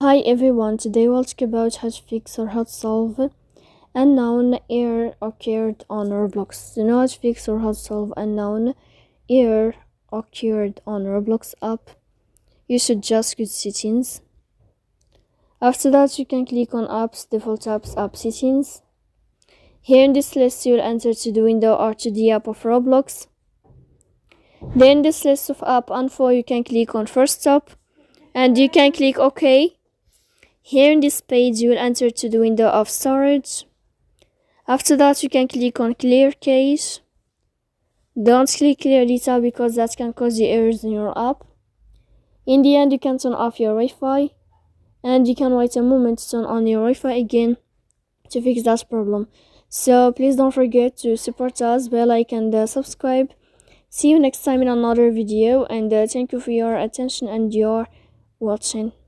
Hi everyone, today we'll talk about how to fix or how to solve an unknown error occurred on Roblox. To know how to fix or how to solve unknown error occurred on Roblox app, you should just go to settings. After that, you can click on apps, default apps, app settings. Here in this list, you'll enter to the window or to the app of Roblox. Then in this list of app info, you can click on first app and you can click OK. Here in this page, you will enter to the window of storage. After that, you can click on clear cache. Don't click clear data because that can cause you errors in your app. In the end, you can turn off your Wi-Fi and you can wait a moment to turn on your Wi-Fi again to fix that problem. So please don't forget to support us by like and subscribe. See you next time in another video, and thank you for your attention and your watching.